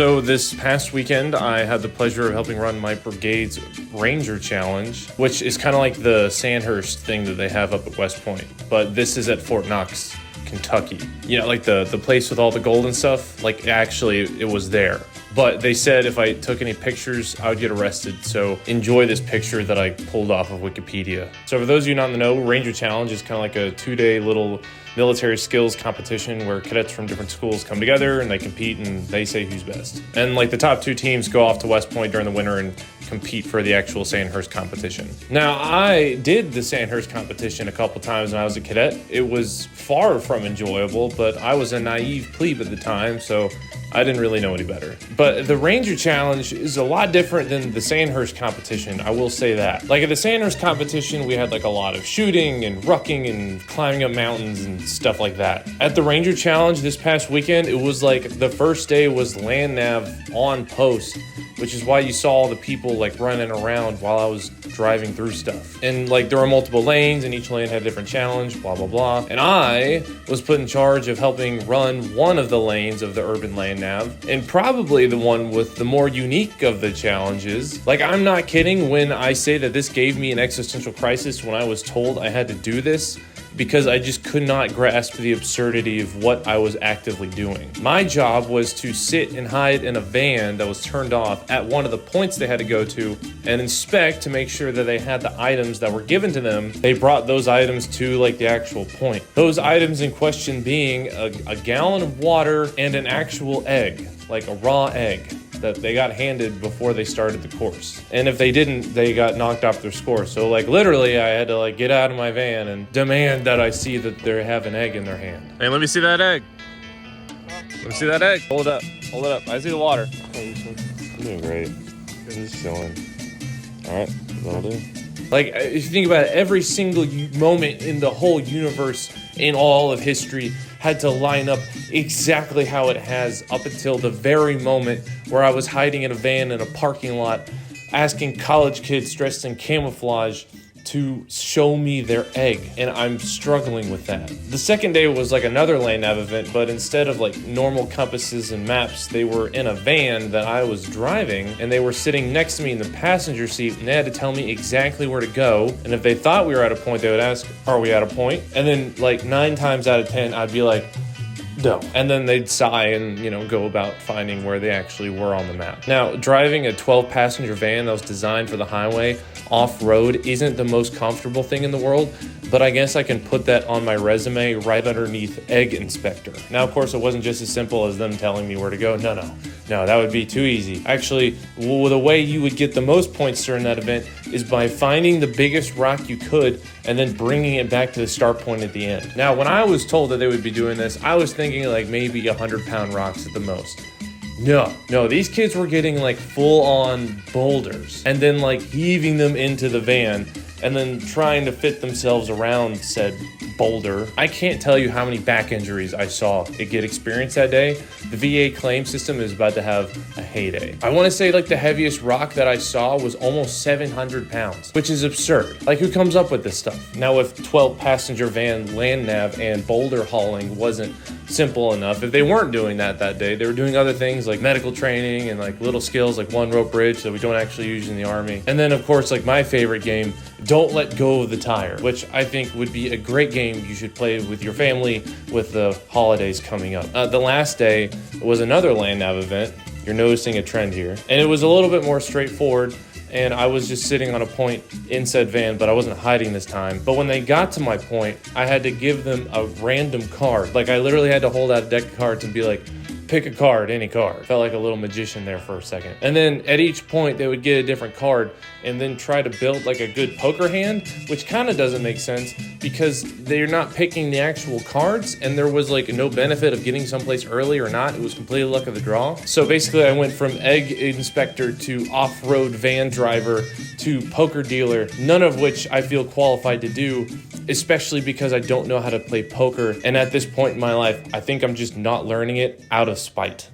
So this past weekend, I had the pleasure of helping run my brigade's Ranger Challenge, which is kind of like the Sandhurst thing that they have up at West Point, but this is at Fort Knox, Kentucky. You know, like the place with all the gold and stuff, like actually it was there. But they said if I took any pictures, I would get arrested. So enjoy this picture that I pulled off of Wikipedia. So for those of you not in the know, Ranger Challenge is kind of like a 2-day little military skills competition where cadets from different schools come together and they compete and they say who's best. And like the top 2 teams go off to West Point during the winter and compete for the actual Sandhurst competition. Now, I did the Sandhurst competition a couple times when I was a cadet. It was far from enjoyable, but I was a naive plebe at the time, so I didn't really know any better. But the Ranger Challenge is a lot different than the Sandhurst competition, I will say that. Like at the Sandhurst competition, we had like a lot of shooting and rucking and climbing up mountains and stuff like that. At the Ranger Challenge this past weekend, it was like the first day was land nav on post, which is why you saw all the people like running around while I was driving through stuff. And like there were multiple lanes and each lane had a different challenge, blah, blah, blah. And I was put in charge of helping run one of the lanes of the urban land nav, and probably the one with the more unique of the challenges. Like, I'm not kidding when I say that this gave me an existential crisis when I was told I had to do this, because I just could not grasp the absurdity of what I was actively doing. My job was to sit and hide in a van that was turned off at one of the points they had to go to and inspect to make sure that they had the items that were given to them. They brought those items to like the actual point. Those items in question being a gallon of water and an actual egg, like a raw egg that they got handed before they started the course. And if they didn't, they got knocked off their score. So like literally I had to like get out of my van and demand that I see that they have an egg in their hand. Hey, let me see that egg. Let me see that egg. Hold it up. Hold it up. I see the water. I'm doing great. Just chilling. All right, that'll do. Like, if you think about it, every single moment in the whole universe, in all of history, had to line up exactly how it has up until the very moment where I was hiding in a van in a parking lot, asking college kids dressed in camouflage to show me their egg, and I'm struggling with that. The second day was like another land nav event, but instead of like normal compasses and maps, they were in a van that I was driving, and they were sitting next to me in the passenger seat, and they had to tell me exactly where to go. And if they thought we were at a point, they would ask, "Are we at a point?" And then like 9 times out of 10, I'd be like, "No." And then they'd sigh and, you know, go about finding where they actually were on the map. Now, driving a 12-passenger van that was designed for the highway off-road isn't the most comfortable thing in the world, but I guess I can put that on my resume right underneath egg inspector. Now, of course, it wasn't just as simple as them telling me where to go. No, that would be too easy. Actually, the way you would get the most points during that event is by finding the biggest rock you could and then bringing it back to the start point at the end. Now, when I was told that they would be doing this, I was thinking like maybe 100-pound rocks at the most. No, these kids were getting like full-on boulders and then like heaving them into the van and then trying to fit themselves around said boulder. I can't tell you how many back injuries I saw it get experienced that day. The VA claim system is about to have a heyday. I want to say like the heaviest rock that I saw was almost 700 pounds, which is absurd. Like, who comes up with this stuff? Now, if 12-passenger van land nav and boulder hauling wasn't simple enough, if they weren't doing that day, they were doing other things like medical training and like little skills like one rope bridge that we don't actually use in the Army. And then, of course, like my favorite game, Don't Let Go of the Tire, which I think would be a great game you should play with your family with the holidays coming up. The last day was another land nav event. You're noticing a trend here. And it was a little bit more straightforward, and I was just sitting on a point in said van, but I wasn't hiding this time. But when they got to my point, I had to give them a random card. Like, I literally had to hold out a deck of cards and be like, pick a card, any card. Felt like a little magician there for a second. And then at each point, they would get a different card and then try to build like a good poker hand, which kind of doesn't make sense because they're not picking the actual cards, and there was like no benefit of getting someplace early or not. It was completely luck of the draw. So basically I went from egg inspector to off-road van driver to poker dealer, none of which I feel qualified to do, especially because I don't know how to play poker. And at this point in my life, I think I'm just not learning it out of spite.